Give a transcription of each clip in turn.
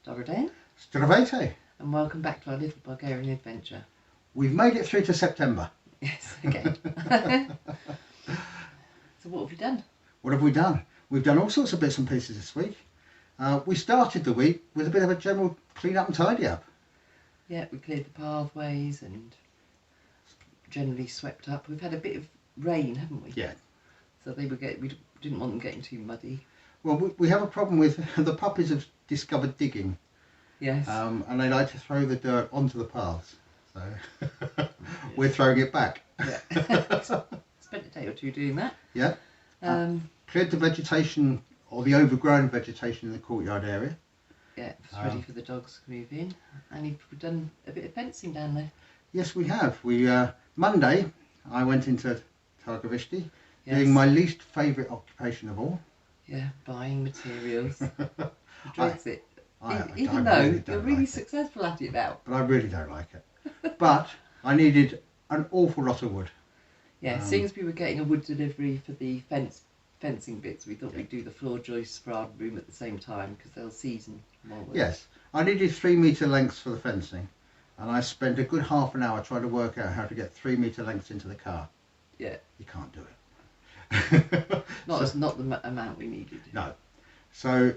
Dobroden. Zdravejte. And welcome back to our little Bulgarian adventure. We've made it through to September. Yes, again. So what have you done? What have we done? We've done all sorts of bits and pieces this week. We started the week with a bit of a general clean up and tidy up. Yeah, we cleared the pathways and generally swept up. We've had a bit of rain, haven't we? Yeah. So we didn't want them getting too muddy. Well, we have a problem with the puppies have discovered digging. Yes. And they like to throw the dirt onto the paths. So we're throwing it back. Yeah. Spent a day or two doing that. Yeah. Cleared the vegetation or the overgrown vegetation in the courtyard area. Yeah, it's ready for the dogs to move in. And we've done a bit of fencing down there. Yes, we have. Monday, I went into Targovishti, Yes. doing my least favourite occupation of all. Yeah, buying materials. He dreads it. I Even though really you're don't really like it. successful at it now. But I really don't like it. But I needed an awful lot of wood. Yeah, seeing as we were getting a wood delivery for the fencing bits, we thought we'd do the floor joists for our room at the same time because they'll season more wood. Yes, I needed 3 metre lengths for the fencing, and I spent a good half an hour trying to work out how to get 3 metre lengths into the car. Yeah. You can't do it. Not the amount we needed. No. So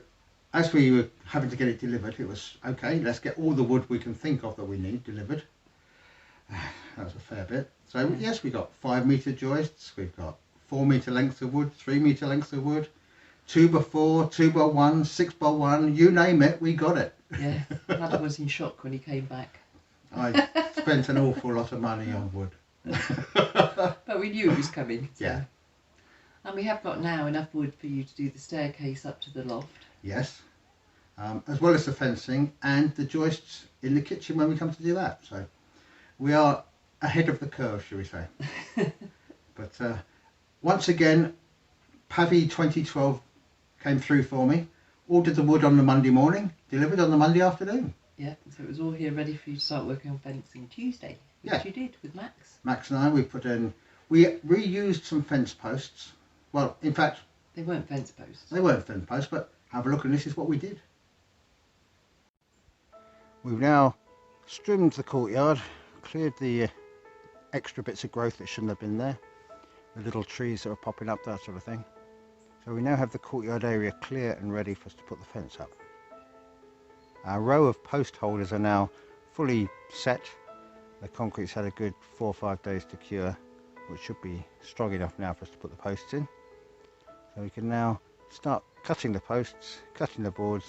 as we were having to get it delivered, it was okay, let's get all the wood we can think of that we need delivered. That was a fair bit. So yes, we got 5 metre joists, we've got 4 metre lengths of wood, 3 metre lengths of wood, 2x4, 2x1, 6x1, you name it, we got it. Yeah, Adam was in shock when he came back. I spent an awful lot of money on wood. But we knew it was coming. So. Yeah. And we have got now enough wood for you to do the staircase up to the loft. Yes, as well as the fencing and the joists in the kitchen when we come to do that. So we are ahead of the curve, shall we say. But once again, Pavi 2012 came through for me. Ordered the wood on the Monday morning, delivered on the Monday afternoon. Yeah, so it was all here ready for you to start working on fencing Tuesday, which you did with Max. Max and I, we reused some fence posts. Well, in fact, they weren't fence posts. They weren't fence posts, but have a look, and this is what we did. We've now trimmed the courtyard, cleared the extra bits of growth that shouldn't have been there, the little trees that are popping up, that sort of thing. So we now have the courtyard area clear and ready for us to put the fence up. Our row of post holders are now fully set. The concrete's had a good 4 or 5 days to cure, which should be strong enough now for us to put the posts in. So we can now start cutting the posts, cutting the boards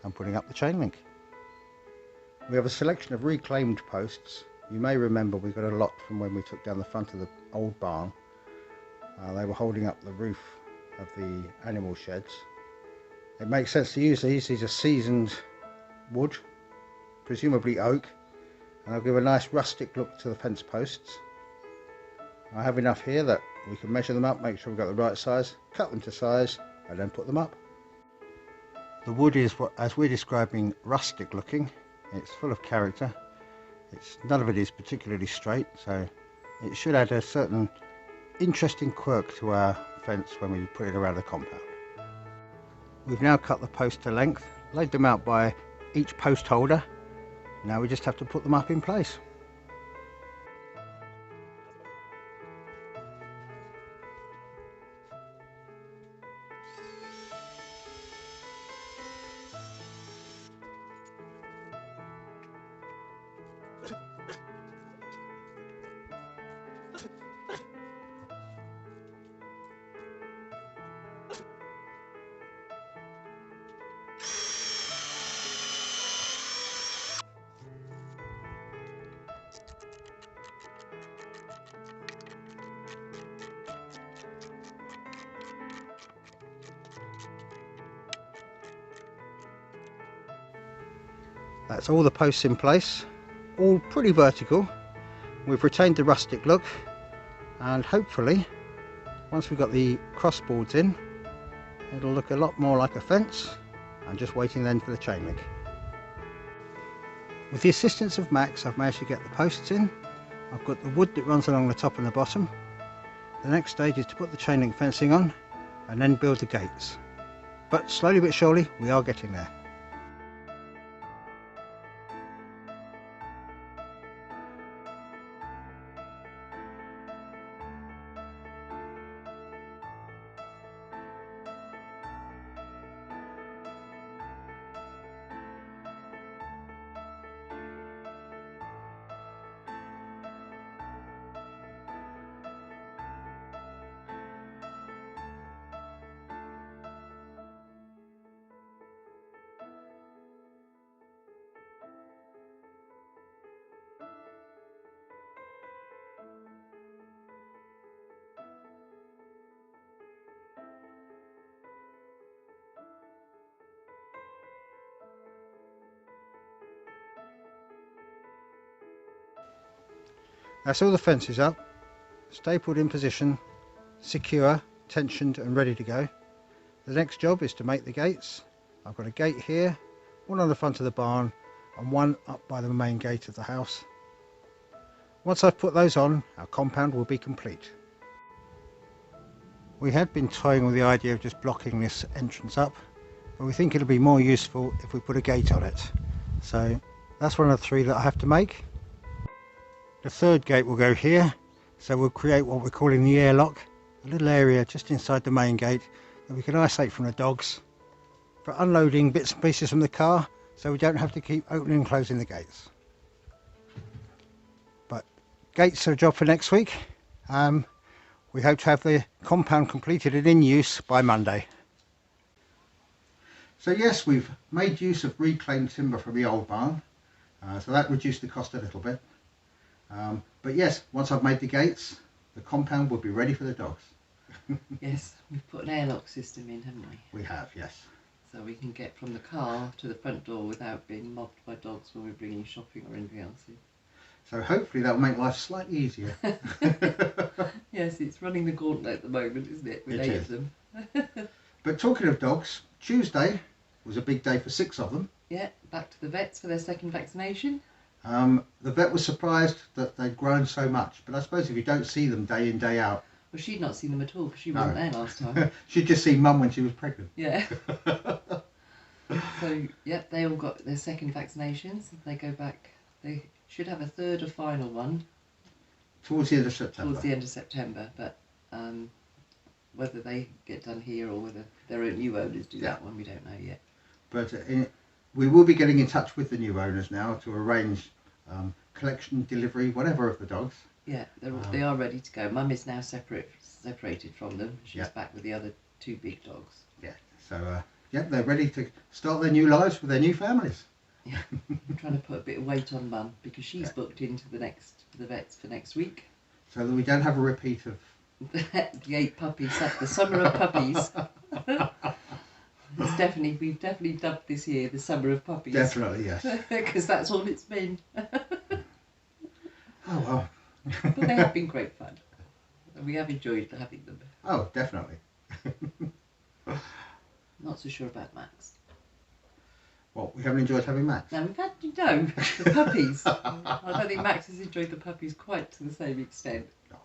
and putting up the chain link. We have a selection of reclaimed posts. You may remember we got a lot from when we took down the front of the old barn. They were holding up the roof of the animal sheds. It makes sense to use these. These are seasoned wood, presumably oak, and they'll give a nice rustic look to the fence posts. I have enough here that we can measure them up, make sure we've got the right size, cut them to size and then put them up. The wood is, what, as we're describing, rustic looking. It's full of character. None of it is particularly straight, so it should add a certain interesting quirk to our fence when we put it around the compound. We've now cut the posts to length, laid them out by each post holder. Now we just have to put them up in place. That's all the posts in place, all pretty vertical. We've retained the rustic look, and hopefully once we've got the crossboards in, it'll look a lot more like a fence. I'm just waiting then for the chain link. With the assistance of Max, I've managed to get the posts in. I've got the wood that runs along the top and the bottom. The next stage is to put the chain link fencing on and then build the gates. But slowly but surely we are getting there. That's all the fences up, stapled in position, secure, tensioned and ready to go. The next job is to make the gates. I've got a gate here, one on the front of the barn and one up by the main gate of the house. Once I've put those on, our compound will be complete. We had been toying with the idea of just blocking this entrance up, but we think it'll be more useful if we put a gate on it. So that's one of the 3 that I have to make. The third gate will go here, so we'll create what we're calling the airlock, a little area just inside the main gate that we can isolate from the dogs for unloading bits and pieces from the car, so we don't have to keep opening and closing the gates. But gates are a job for next week. We hope to have the compound completed and in use by Monday. So yes, we've made use of reclaimed timber from the old barn, so that reduced the cost a little bit. But yes, once I've made the gates, the compound will be ready for the dogs. Yes, we've put an airlock system in, haven't we? We have, yes. So we can get from the car to the front door without being mobbed by dogs when we're bringing shopping or anything else in. So hopefully that will make life slightly easier. Yes, it's running the gauntlet at the moment, isn't it? With 8 of them. But talking of dogs, Tuesday was a big day for 6 of them. Yeah, back to the vets for their second vaccination. The vet was surprised that they'd grown so much, but I suppose if you don't see them day in, day out... Well, she'd not seen them at all because she wasn't there last time. She'd just seen Mum when she was pregnant. Yeah. So, yep, they all got their second vaccinations. They go back, they should have a third or final one. Towards the end of September. Towards the end of September, but whether they get done here or whether their new owners do that one, we don't know yet. But we will be getting in touch with the new owners now to arrange collection, delivery, whatever of the dogs. Yeah, they are ready to go. Mum is now separated from them. She's back with the other 2 big dogs. Yeah, so yeah, they're ready to start their new lives with their new families. Yeah, I'm trying to put a bit of weight on Mum because she's booked into the vets for next week. So that we don't have a repeat of the 8 puppies, the summer of puppies. We've definitely dubbed this year the summer of puppies. Definitely, yes. Because that's all it's been. Oh well. But they have been great fun. And we have enjoyed having them. Oh, definitely. Not so sure about Max. Well, we haven't enjoyed having Max. No, we've had the puppies. I don't think Max has enjoyed the puppies quite to the same extent. No.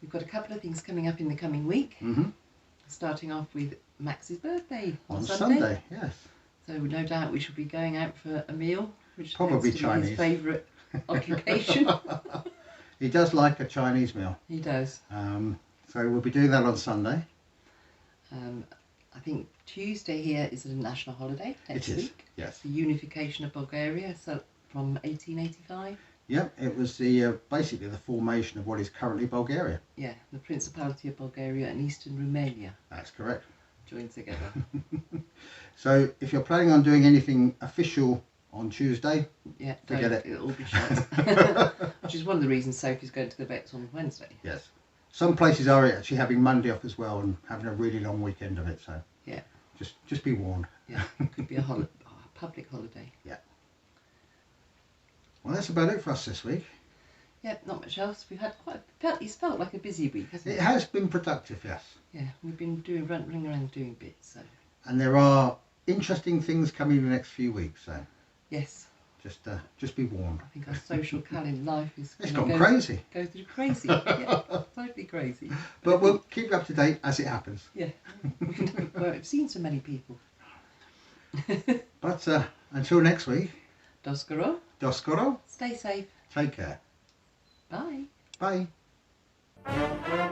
We've got a couple of things coming up in the coming week. Mm-hmm. Starting off with Max's birthday on Sunday, yes. So no doubt we shall be going out for a meal, which Probably tends to be Chinese. his favourite occupation. He does like a Chinese meal. He does. So we'll be doing that on Sunday. I think Tuesday here is a national holiday next week. Yes. The unification of Bulgaria, so from 1885. Yep, it was the basically the formation of what is currently Bulgaria. Yeah, the Principality of Bulgaria and Eastern Romania That's correct. joined together. So if you're planning on doing anything official on Tuesday, Yeah, forget don't. it. It'll all be shut. Which is one of the reasons Sophie's going to the vets on Wednesday. Yes. Some places are actually having Monday off as well and having a really long weekend of it. So Yeah. just be warned. Yeah, it could be a public holiday. Yeah. Well, that's about it for us this week. Yeah, not much else. We've had it's felt like a busy week, hasn't it? It has been productive, yes. Yeah, we've been running around doing bits, so. And there are interesting things coming in the next few weeks, so Yes. Just be warned. I think our social calendar life is It's gone crazy. Go through crazy. Yeah, totally crazy. But we'll keep you up to date as it happens. Yeah. We've seen so many people. But until next week, Doskoro. Doskoro, Stay safe. take care. Bye. Bye.